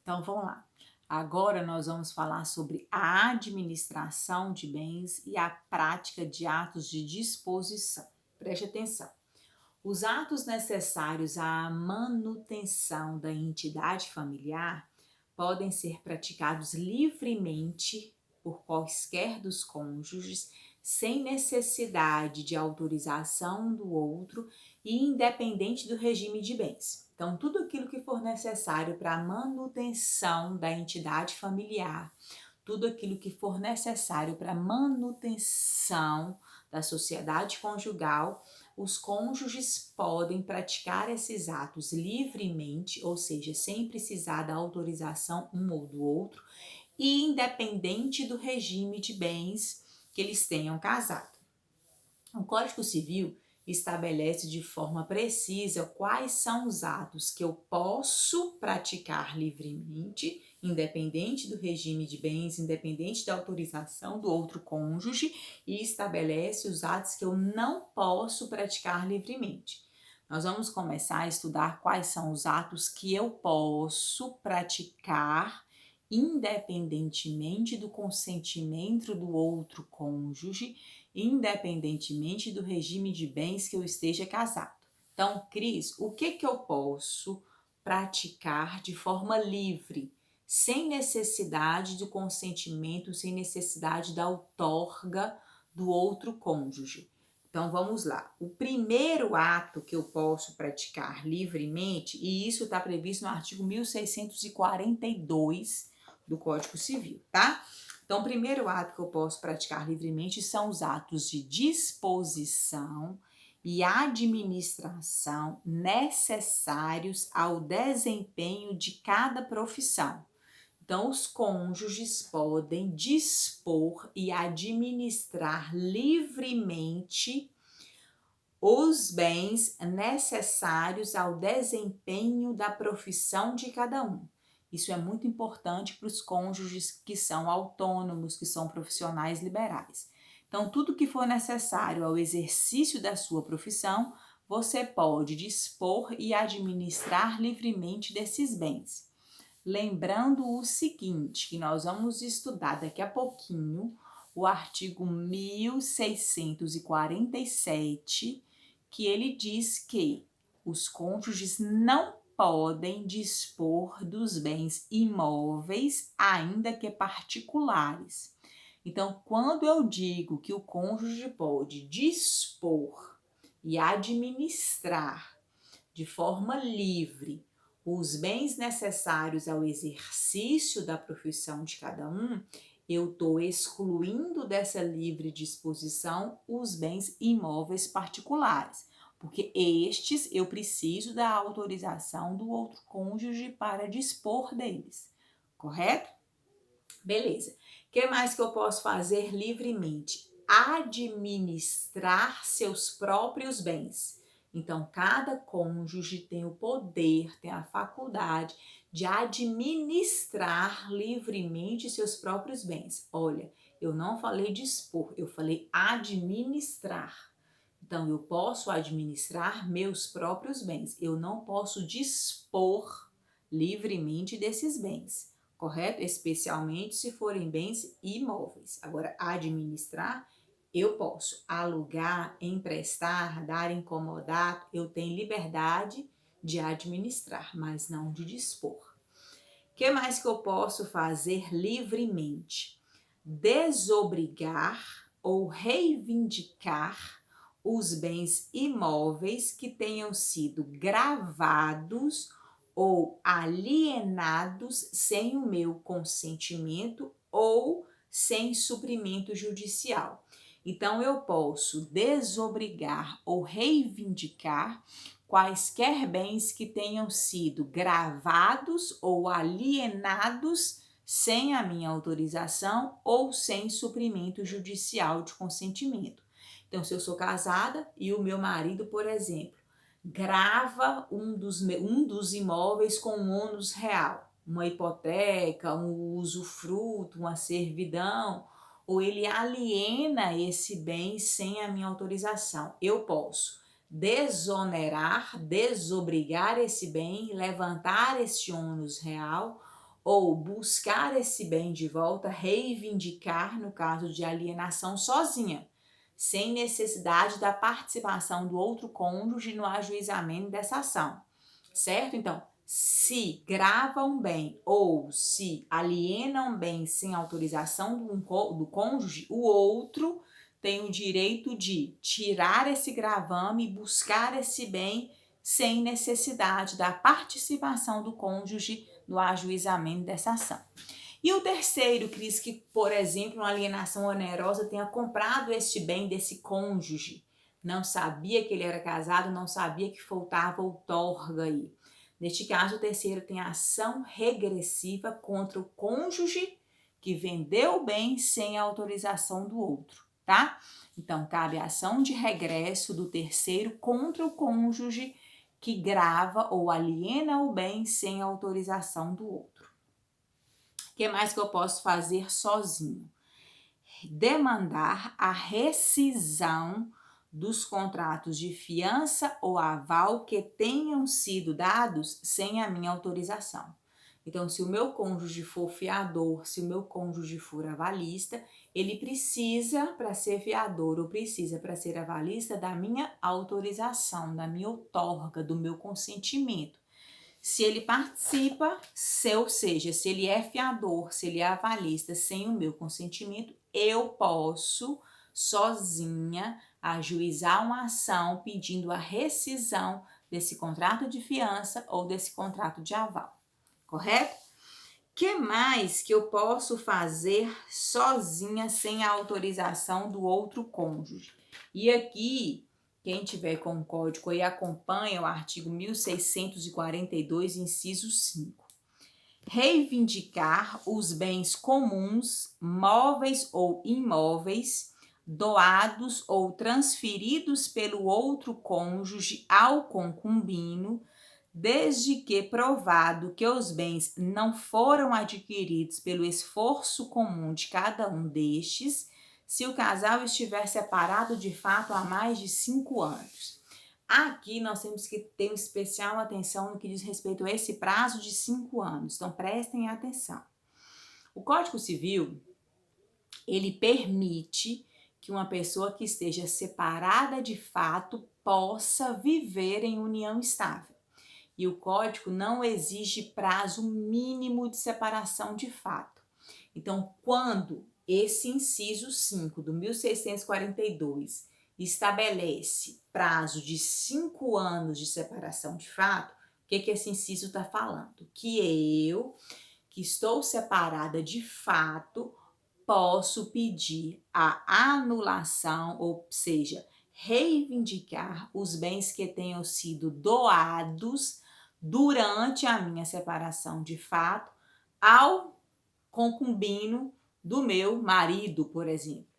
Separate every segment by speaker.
Speaker 1: Então vamos lá. Agora nós vamos falar sobre a administração de bens e a prática de atos de disposição. Preste atenção. Os atos necessários à manutenção da entidade familiar podem ser praticados livremente por quaisquer dos cônjuges, sem necessidade de autorização do outro e independente do regime de bens. Então, tudo aquilo que for necessário para a manutenção da entidade familiar, tudo aquilo que for necessário para a manutenção da sociedade conjugal, os cônjuges podem praticar esses atos livremente, ou seja, sem precisar da autorização um ou do outro, e independente do regime de bens que eles tenham casado. O Código Civil estabelece de forma precisa quais são os atos que eu posso praticar livremente, independente do regime de bens, independente da autorização do outro cônjuge, e estabelece os atos que eu não posso praticar livremente. Nós vamos começar a estudar quais são os atos que eu posso praticar independentemente do consentimento do outro cônjuge, independentemente do regime de bens que eu esteja casado. Então, Cris, o que eu posso praticar de forma livre, sem necessidade do consentimento, sem necessidade da outorga do outro cônjuge? Então, vamos lá. O primeiro ato que eu posso praticar livremente, e isso está previsto no artigo 1642 do Código Civil, tá? Então, o primeiro ato que eu posso praticar livremente são os atos de disposição e administração necessários ao desempenho de cada profissão. Então, os cônjuges podem dispor e administrar livremente os bens necessários ao desempenho da profissão de cada um. Isso é muito importante para os cônjuges que são autônomos, que são profissionais liberais. Então, tudo que for necessário ao exercício da sua profissão, você pode dispor e administrar livremente desses bens. Lembrando o seguinte, que nós vamos estudar daqui a pouquinho o artigo 1647, que ele diz que os cônjuges não podem dispor dos bens imóveis, ainda que particulares. Então, quando eu digo que o cônjuge pode dispor e administrar de forma livre os bens necessários ao exercício da profissão de cada um, eu estou excluindo dessa livre disposição os bens imóveis particulares, porque estes eu preciso da autorização do outro cônjuge para dispor deles, correto? Beleza. O que mais que eu posso fazer livremente? Administrar seus próprios bens. Então, cada cônjuge tem o poder, tem a faculdade de administrar livremente seus próprios bens. Olha, eu não falei dispor, eu falei administrar. Então, eu posso administrar meus próprios bens. Eu não posso dispor livremente desses bens, correto? Especialmente se forem bens imóveis. Agora, administrar, eu posso alugar, emprestar, dar em comodato, eu tenho liberdade de administrar, mas não de dispor. O que mais que eu posso fazer livremente? Desobrigar ou reivindicar os bens imóveis que tenham sido gravados ou alienados sem o meu consentimento ou sem suprimento judicial. Então, eu posso desobrigar ou reivindicar quaisquer bens que tenham sido gravados ou alienados sem a minha autorização ou sem suprimento judicial de consentimento. Então, se eu sou casada e o meu marido, por exemplo, grava um dos imóveis com um ônus real, uma hipoteca, um usufruto, uma servidão, ou ele aliena esse bem sem a minha autorização. Eu posso desonerar, desobrigar esse bem, levantar esse ônus real, ou buscar esse bem de volta, reivindicar no caso de alienação sozinha, sem necessidade da participação do outro cônjuge no ajuizamento dessa ação, certo? Então, se grava um bem ou se aliena um bem sem autorização do cônjuge, o outro tem o direito de tirar esse gravame e buscar esse bem sem necessidade da participação do cônjuge no ajuizamento dessa ação. E o terceiro, Cris, que, por exemplo, uma alienação onerosa tenha comprado este bem desse cônjuge, não sabia que ele era casado, não sabia que faltava outorga aí. Neste caso, o terceiro tem ação regressiva contra o cônjuge que vendeu o bem sem a autorização do outro, tá? Então, cabe a ação de regresso do terceiro contra o cônjuge que grava ou aliena o bem sem a autorização do outro. O que mais que eu posso fazer sozinho? Demandar a rescisão dos contratos de fiança ou aval que tenham sido dados sem a minha autorização. Então, se o meu cônjuge for fiador, se o meu cônjuge for avalista, ele precisa, para ser fiador ou precisa para ser avalista, da minha autorização, da minha outorga, do meu consentimento. Se ele participa, ou seja, se ele é fiador, se ele é avalista sem o meu consentimento, eu posso, sozinha, ajuizar uma ação pedindo a rescisão desse contrato de fiança ou desse contrato de aval. Correto? Que mais que eu posso fazer sozinha sem a autorização do outro cônjuge? E aqui, quem tiver com o código aí acompanha o artigo 1642, inciso 5. Reivindicar os bens comuns, móveis ou imóveis, doados ou transferidos pelo outro cônjuge ao concubino, desde que provado que os bens não foram adquiridos pelo esforço comum de cada um destes, se o casal estiver separado de fato há mais de 5 anos. Aqui nós temos que ter especial atenção no que diz respeito a esse prazo de 5 anos, então prestem atenção. O Código Civil, ele permite que uma pessoa que esteja separada de fato possa viver em união estável. E o código não exige prazo mínimo de separação de fato. Então, quando esse inciso 5 do 1642 estabelece prazo de 5 anos de separação de fato, o que esse inciso está falando? Que eu, que estou separada de fato, posso pedir a anulação, ou seja, reivindicar os bens que tenham sido doados durante a minha separação de fato ao concubino do meu marido, por exemplo.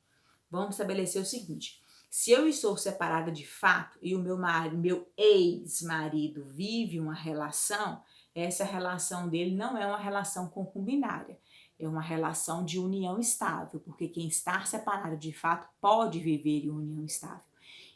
Speaker 1: Vamos estabelecer o seguinte: se eu estou separada de fato e o meu ex-marido vive uma relação, essa relação dele não é uma relação concubinária, é uma relação de união estável, porque quem está separado de fato pode viver em união estável.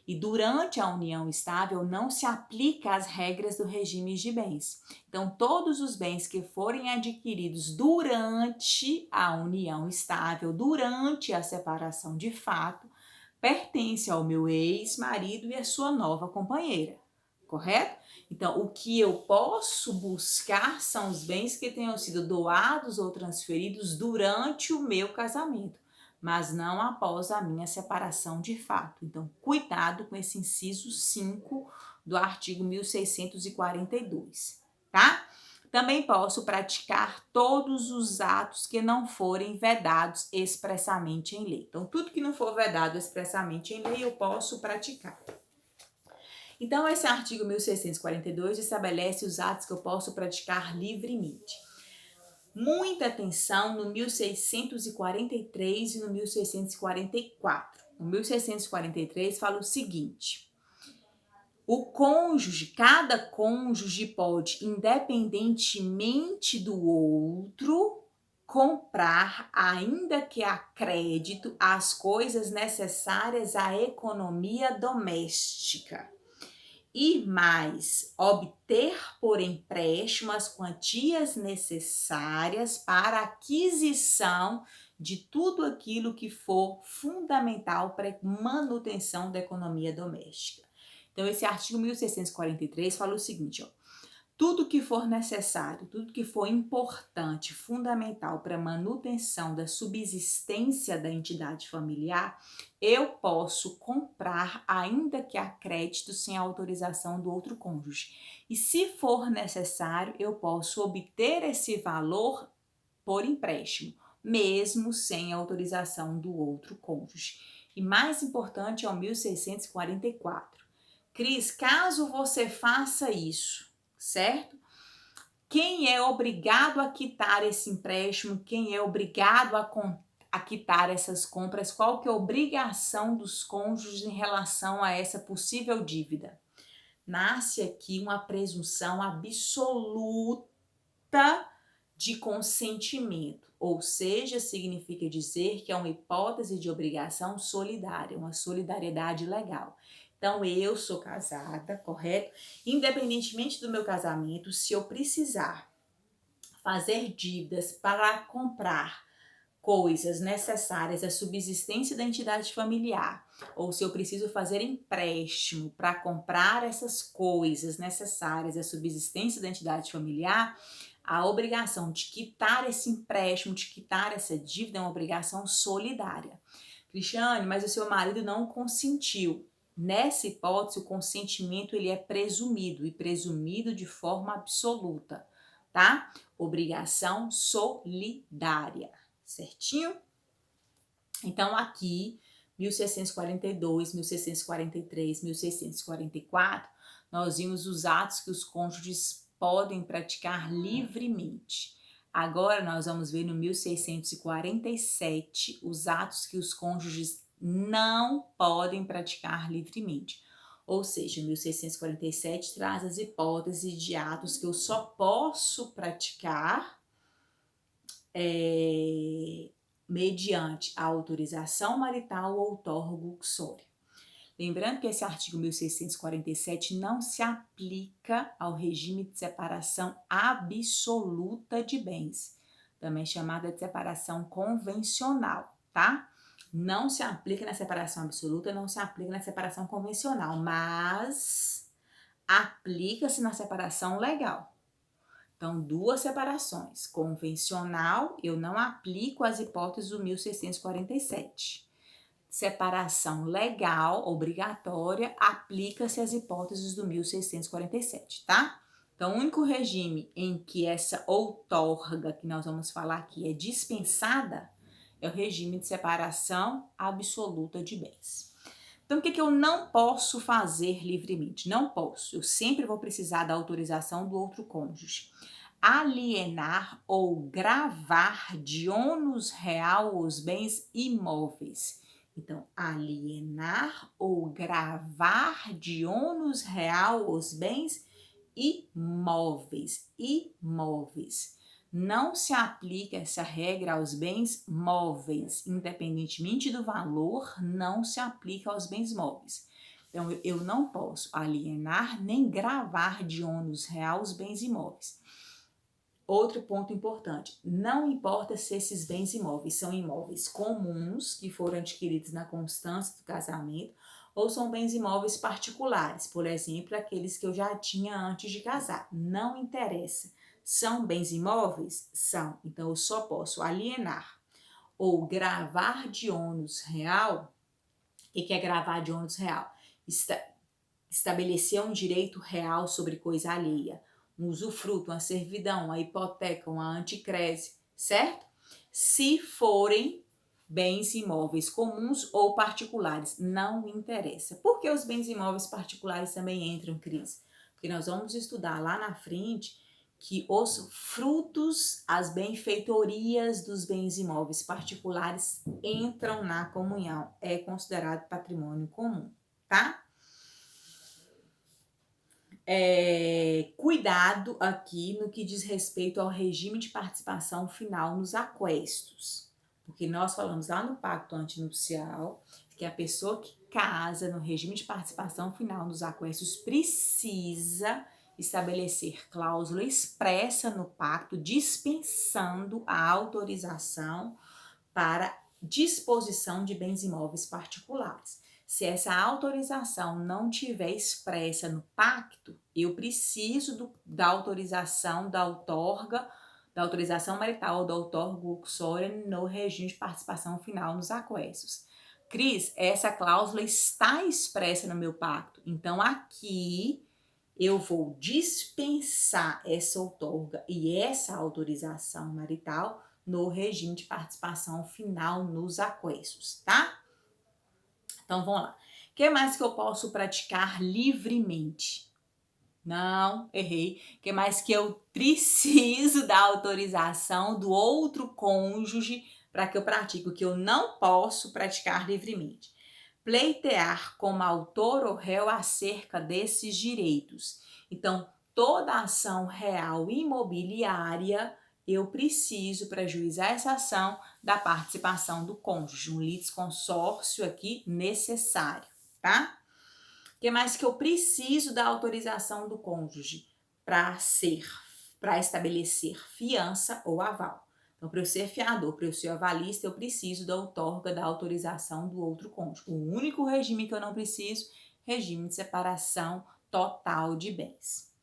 Speaker 1: E durante a união estável não se aplica as regras do regime de bens. Então, todos os bens que forem adquiridos durante a união estável, durante a separação de fato, pertencem ao meu ex-marido e à sua nova companheira, correto? Então, o que eu posso buscar são os bens que tenham sido doados ou transferidos durante o meu casamento, mas não após a minha separação de fato. Então, cuidado com esse inciso 5 do artigo 1642, tá? Também posso praticar todos os atos que não forem vedados expressamente em lei. Então, tudo que não for vedado expressamente em lei, eu posso praticar. Então, esse artigo 1642 estabelece os atos que eu posso praticar livremente. Muita atenção no 1643 e no 1644. No 1643 fala o seguinte: o cônjuge, cada cônjuge pode, independentemente do outro, comprar, ainda que a crédito, as coisas necessárias à economia doméstica. E mais, obter por empréstimo as quantias necessárias para a aquisição de tudo aquilo que for fundamental para a manutenção da economia doméstica. Então, esse artigo 1643 fala o seguinte, ó. Tudo que for necessário, tudo que for importante, fundamental para a manutenção da subsistência da entidade familiar, eu posso comprar, ainda que a crédito, sem autorização do outro cônjuge. E se for necessário, eu posso obter esse valor por empréstimo, mesmo sem autorização do outro cônjuge. E mais importante é o 1644. Cris, caso você faça isso, certo? Quem é obrigado a quitar esse empréstimo? Quem é obrigado a quitar essas compras? Qual que é a obrigação dos cônjuges em relação a essa possível dívida? Nasce aqui uma presunção absoluta de consentimento, ou seja, significa dizer que é uma hipótese de obrigação solidária, uma solidariedade legal. Então, eu sou casada, correto? Independentemente do meu casamento, se eu precisar fazer dívidas para comprar coisas necessárias à subsistência da entidade familiar, ou se eu preciso fazer empréstimo para comprar essas coisas necessárias à subsistência da entidade familiar, a obrigação de quitar esse empréstimo, de quitar essa dívida é uma obrigação solidária. Cristiane, mas o seu marido não consentiu. Nessa hipótese, o consentimento ele é presumido e presumido de forma absoluta, tá? Obrigação solidária, certinho? Então, aqui, 1642, 1643, 1644, nós vimos os atos que os cônjuges podem praticar livremente. Agora, nós vamos ver no 1647 os atos que os cônjuges não podem praticar livremente. Ou seja, 1647 traz as hipóteses de atos que eu só posso praticar mediante a autorização marital ou outorgo uxório. Lembrando que esse artigo 1647 não se aplica ao regime de separação absoluta de bens, também chamada de separação convencional, tá? Não se aplica na separação absoluta, não se aplica na separação convencional, mas aplica-se na separação legal. Então, duas separações. Convencional, eu não aplico as hipóteses do 1647. Separação legal, obrigatória, aplica-se as hipóteses do 1647, tá? Então, o único regime em que essa outorga, que nós vamos falar aqui, é dispensada, é o regime de separação absoluta de bens. Então, o que eu não posso fazer livremente? Não posso. Eu sempre vou precisar da autorização do outro cônjuge. Alienar ou gravar de ônus real os bens imóveis. Então, alienar ou gravar de ônus real os bens imóveis. Imóveis. Não se aplica essa regra aos bens móveis, independentemente do valor, não se aplica aos bens móveis. Então, eu não posso alienar nem gravar de ônus real os bens imóveis. Outro ponto importante, não importa se esses bens imóveis são imóveis comuns, que foram adquiridos na constância do casamento, ou são bens imóveis particulares, por exemplo, aqueles que eu já tinha antes de casar. Não interessa. São bens imóveis? São. Então, eu só posso alienar ou gravar de ônus real. O que é gravar de ônus real? Estabelecer um direito real sobre coisa alheia. Um usufruto, uma servidão, uma hipoteca, uma anticrese, certo? Se forem bens imóveis comuns ou particulares, não interessa. Por que os bens imóveis particulares também entram, Cris? Porque nós vamos estudar lá na frente que os frutos, as benfeitorias dos bens imóveis particulares entram na comunhão. É considerado patrimônio comum, tá? Cuidado aqui no que diz respeito ao regime de participação final nos aquestos, porque nós falamos lá no pacto antinupcial que a pessoa que casa, no regime de participação final nos aquestos, precisa estabelecer cláusula expressa no pacto dispensando a autorização para disposição de bens imóveis particulares. Se essa autorização não tiver expressa no pacto, eu preciso da autorização da outorga, da autorização marital ou da outorga uxória no regime de participação final nos aquestos. Cris, essa cláusula está expressa no meu pacto, então aqui eu vou dispensar essa outorga e essa autorização marital no regime de participação final nos aquestos, tá? Então, vamos lá. O que mais que eu posso praticar livremente? Não, errei. O que mais que eu preciso da autorização do outro cônjuge para que eu pratique? O que eu não posso praticar livremente? Pleitear como autor ou réu acerca desses direitos. Então, toda ação real imobiliária, eu preciso, para juizar essa ação, da participação do cônjuge, um litisconsórcio aqui necessário, tá? O que mais que eu preciso da autorização do cônjuge para estabelecer fiança ou aval? Então, para eu ser fiador, para eu ser avalista, eu preciso da outorga da autorização do outro cônjuge. O único regime que eu não preciso, regime de separação total de bens.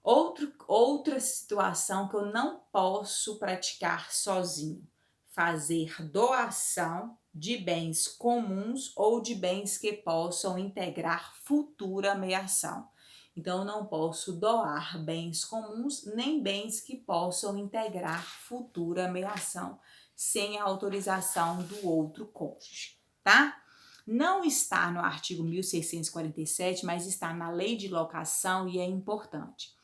Speaker 1: Outra situação que eu não posso praticar sozinho, fazer doação de bens comuns ou de bens que possam integrar futura meação. Então, eu não posso doar bens comuns nem bens que possam integrar futura meação sem a autorização do outro cônjuge, tá? Não está no artigo 1647, mas está na lei de locação e é importante.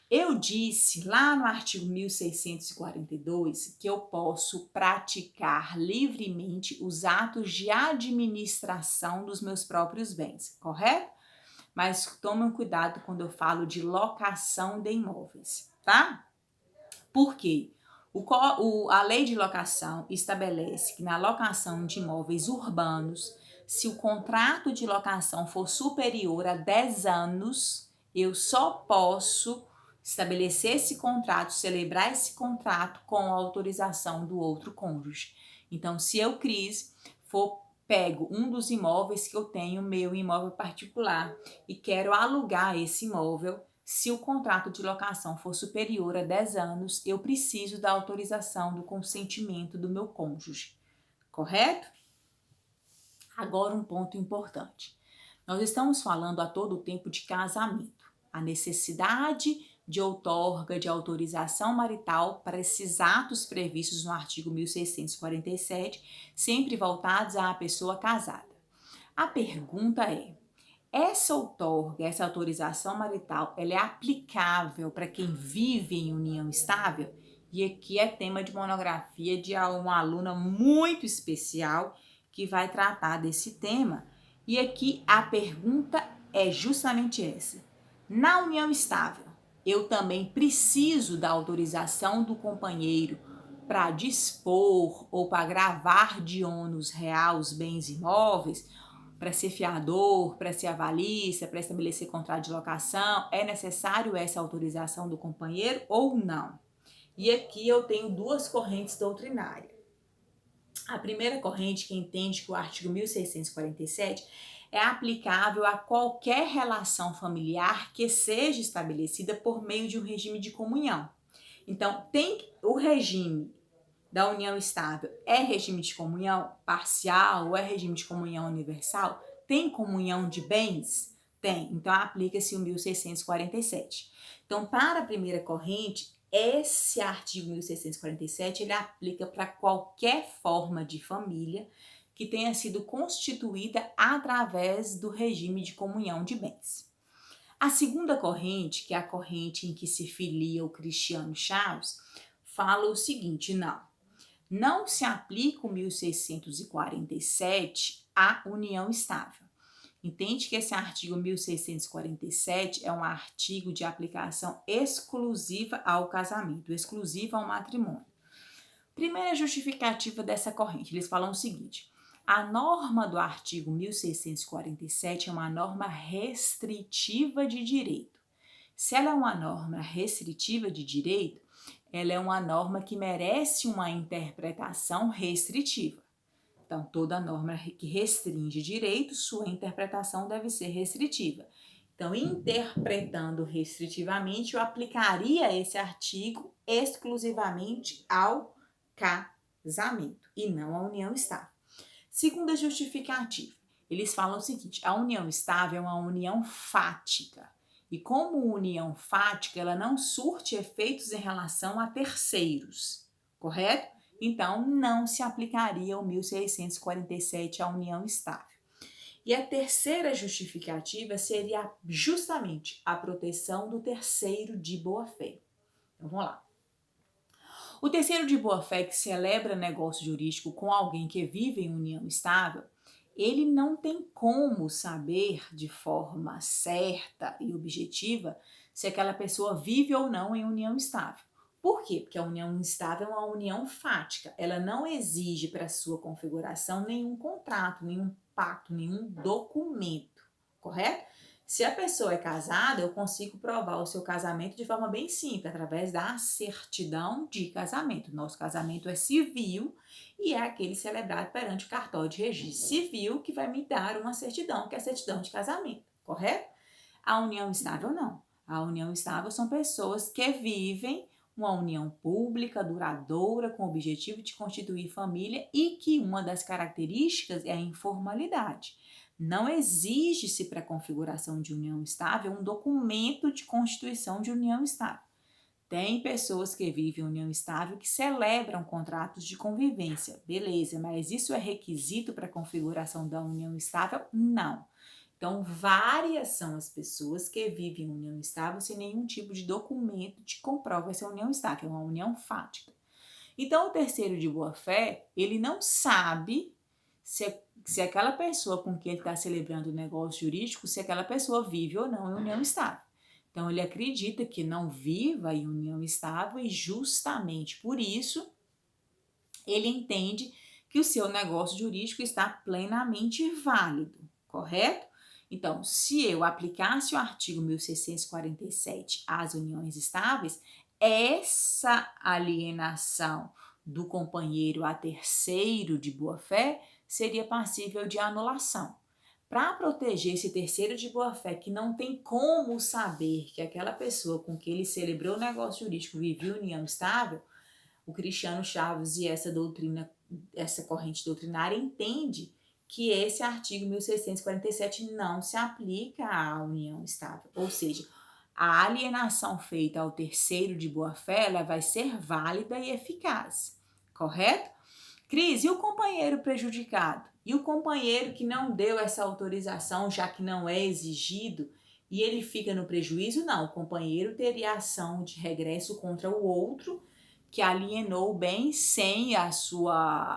Speaker 1: Eu disse lá no artigo 1642 que eu posso praticar livremente os atos de administração dos meus próprios bens, correto? Mas tomem cuidado quando eu falo de locação de imóveis, tá? Por quê? A lei de locação estabelece que na locação de imóveis urbanos, se o contrato de locação for superior a 10 anos, eu só posso estabelecer esse contrato, celebrar esse contrato com a autorização do outro cônjuge. Então, se eu, Cris, pego um dos imóveis que eu tenho, meu imóvel particular, e quero alugar esse imóvel, se o contrato de locação for superior a 10 anos, eu preciso da autorização do consentimento do meu cônjuge, correto? Agora um ponto importante. Nós estamos falando a todo tempo de casamento, a necessidade de outorga, de autorização marital para esses atos previstos no artigo 1647, sempre voltados à pessoa casada. A pergunta é: essa outorga, essa autorização marital, ela é aplicável para quem vive em união estável? E aqui é tema de monografia de uma aluna muito especial que vai tratar desse tema. E aqui a pergunta é justamente essa. Na união estável, eu também preciso da autorização do companheiro para dispor ou para gravar de ônus real os bens imóveis, para ser fiador, para ser avalista, para estabelecer contrato de locação, é necessário essa autorização do companheiro ou não? E aqui eu tenho duas correntes doutrinárias. A primeira corrente, que entende que o artigo 1647 é aplicável a qualquer relação familiar que seja estabelecida por meio de um regime de comunhão. Então, o regime da união estável é regime de comunhão parcial ou é regime de comunhão universal? Tem comunhão de bens? Tem. Então, aplica-se o 1647. Então, para a primeira corrente, esse artigo 1647, ele aplica para qualquer forma de família que tenha sido constituída através do regime de comunhão de bens. A segunda corrente, que é a corrente em que se filia o Cristiano Chaves, fala o seguinte: não se aplica o 1647 à união estável. Entende que esse artigo 1647 é um artigo de aplicação exclusiva ao casamento, exclusiva ao matrimônio. Primeira justificativa dessa corrente, eles falam o seguinte: A norma do artigo 1647 é uma norma restritiva de direito. Se ela é uma norma restritiva de direito, ela é uma norma que merece uma interpretação restritiva. Então, toda norma que restringe direito, sua interpretação deve ser restritiva. Então, interpretando restritivamente, eu aplicaria esse artigo exclusivamente ao casamento e não à união estável. Segunda justificativa, eles falam o seguinte: a união estável é uma união fática. E como união fática, ela não surte efeitos em relação a terceiros, correto? Então, não se aplicaria o 1647 à união estável. E a terceira justificativa seria justamente a proteção do terceiro de boa-fé. Então, vamos lá. O terceiro de boa-fé que celebra negócio jurídico com alguém que vive em união estável, ele não tem como saber de forma certa e objetiva se aquela pessoa vive ou não em união estável. Por quê? Porque a união estável é uma união fática. Ela não exige para sua configuração nenhum contrato, nenhum pacto, nenhum documento, correto? Se a pessoa é casada, eu consigo provar o seu casamento de forma bem simples, através da certidão de casamento. Nosso casamento é civil e é aquele celebrado perante o cartório de registro civil que vai me dar uma certidão, que é a certidão de casamento, correto? A união estável não. A união estável são pessoas que vivem uma união pública, duradoura, com o objetivo de constituir família e que uma das características é a informalidade. Não exige-se para a configuração de união estável um documento de constituição de união estável. Tem pessoas que vivem união estável que celebram contratos de convivência, beleza, mas isso é requisito para a configuração da união estável? Não. Então, várias são as pessoas que vivem união estável sem nenhum tipo de documento que comprova essa união estável, é uma união fática. Então, o terceiro de boa-fé, ele não sabe se aquela pessoa com quem ele está celebrando o negócio jurídico, se aquela pessoa vive ou não em união estável. Então, ele acredita que não viva em união estável e justamente por isso ele entende que o seu negócio jurídico está plenamente válido, correto? Então, se eu aplicasse o artigo 1647 às uniões estáveis, essa alienação do companheiro a terceiro de boa-fé seria passível de anulação. Para proteger esse terceiro de boa-fé que não tem como saber que aquela pessoa com que ele celebrou o negócio jurídico vivia união estável, o Cristiano Chaves e essa corrente doutrinária entende que esse artigo 1647 não se aplica à união estável, ou seja, a alienação feita ao terceiro de boa-fé, ela vai ser válida e eficaz, correto? Cris, e o companheiro prejudicado? E o companheiro que não deu essa autorização, já que não é exigido, e ele fica no prejuízo? Não, o companheiro teria ação de regresso contra o outro que alienou o bem sem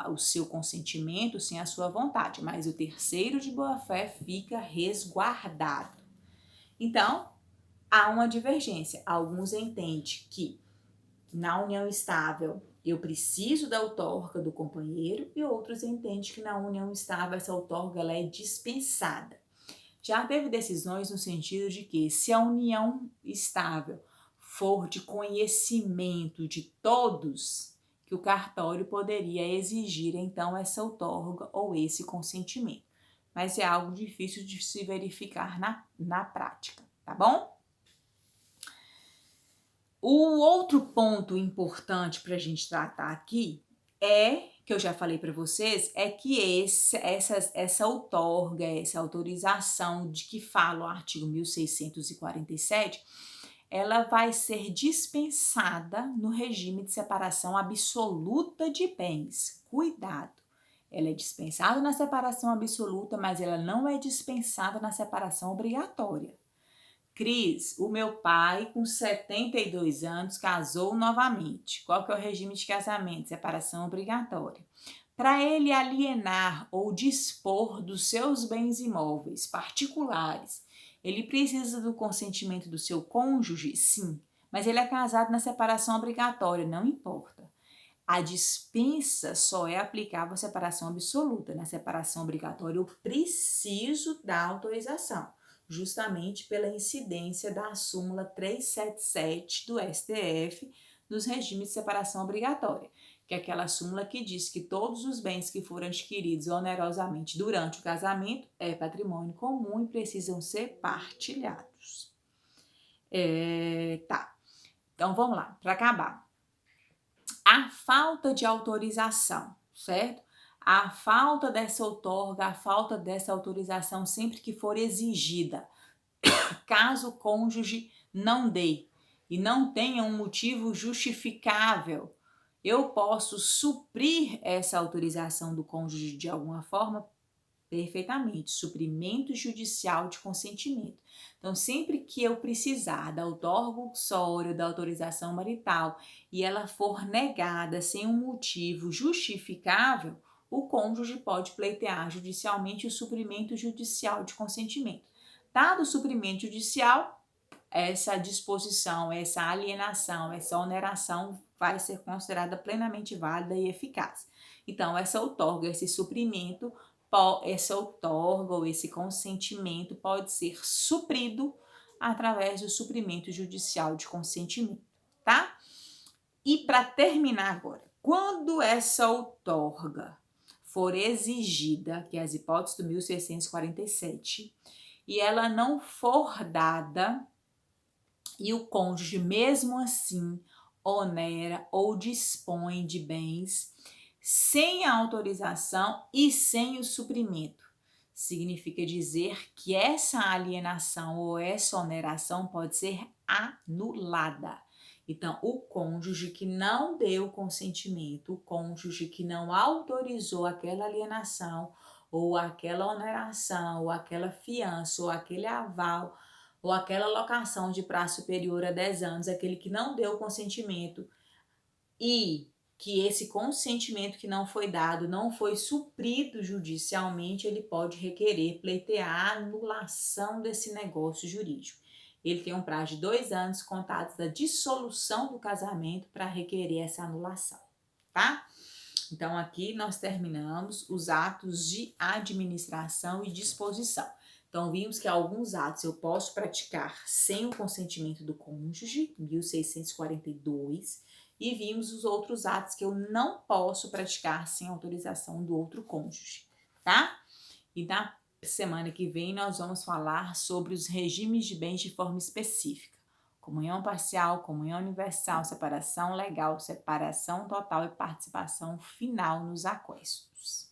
Speaker 1: o seu consentimento, sem a sua vontade, mas o terceiro de boa-fé fica resguardado. Então, há uma divergência. Alguns entendem que na união estável eu preciso da outorga do companheiro e outros entendem que na união estável essa outorga ela é dispensada. Já teve decisões no sentido de que se a união estável for de conhecimento de todos, que o cartório poderia exigir então essa outorga ou esse consentimento. Mas é algo difícil de se verificar na prática, tá bom? O outro ponto importante para a gente tratar aqui que eu já falei para vocês, é que essa outorga, essa autorização de que fala o artigo 1647, ela vai ser dispensada no regime de separação absoluta de bens. Cuidado! Ela é dispensada na separação absoluta, mas ela não é dispensada na separação obrigatória. Cris, o meu pai, com 72 anos, casou novamente. Qual que é o regime de casamento? Separação obrigatória. Para ele alienar ou dispor dos seus bens imóveis particulares, ele precisa do consentimento do seu cônjuge? Sim, mas ele é casado na separação obrigatória, não importa. A dispensa só é aplicável à separação absoluta. Na separação obrigatória, eu preciso da autorização, justamente pela incidência da súmula 377 do STF nos regimes de separação obrigatória, que é aquela súmula que diz que todos os bens que foram adquiridos onerosamente durante o casamento é patrimônio comum e precisam ser partilhados. Tá, então vamos lá, para acabar. A falta de autorização, certo? A falta dessa outorga, a falta dessa autorização sempre que for exigida, caso o cônjuge não dê e não tenha um motivo justificável, eu posso suprir essa autorização do cônjuge de alguma forma? Perfeitamente, suprimento judicial de consentimento. Então, sempre que eu precisar da outorga uxória, da autorização marital, e ela for negada sem um motivo justificável, o cônjuge pode pleitear judicialmente o suprimento judicial de consentimento. Dado o suprimento judicial, essa disposição, essa alienação, essa oneração vai ser considerada plenamente válida e eficaz. Então, essa outorga, esse suprimento, essa outorga ou esse consentimento pode ser suprido através do suprimento judicial de consentimento, tá? E para terminar agora, quando essa outorga for exigida, que é as hipóteses do 1647, e ela não for dada, e o cônjuge mesmo assim onera ou dispõe de bens sem a autorização e sem o suprimento. Significa dizer que essa alienação ou essa oneração pode ser anulada. Então, o cônjuge que não deu consentimento, o cônjuge que não autorizou aquela alienação, ou aquela oneração, ou aquela fiança, ou aquele aval, ou aquela locação de prazo superior a 10 anos, aquele que não deu consentimento e que esse consentimento que não foi dado não foi suprido judicialmente, ele pode requerer, pleitear a anulação desse negócio jurídico. Ele tem um prazo de 2 anos contados da dissolução do casamento para requerer essa anulação, tá? Então, aqui nós terminamos os atos de administração e disposição. Então, vimos que alguns atos eu posso praticar sem o consentimento do cônjuge, 1642, e vimos os outros atos que eu não posso praticar sem autorização do outro cônjuge, tá? E na semana que vem nós vamos falar sobre os regimes de bens de forma específica. Comunhão parcial, comunhão universal, separação legal, separação total e participação final nos aquestos.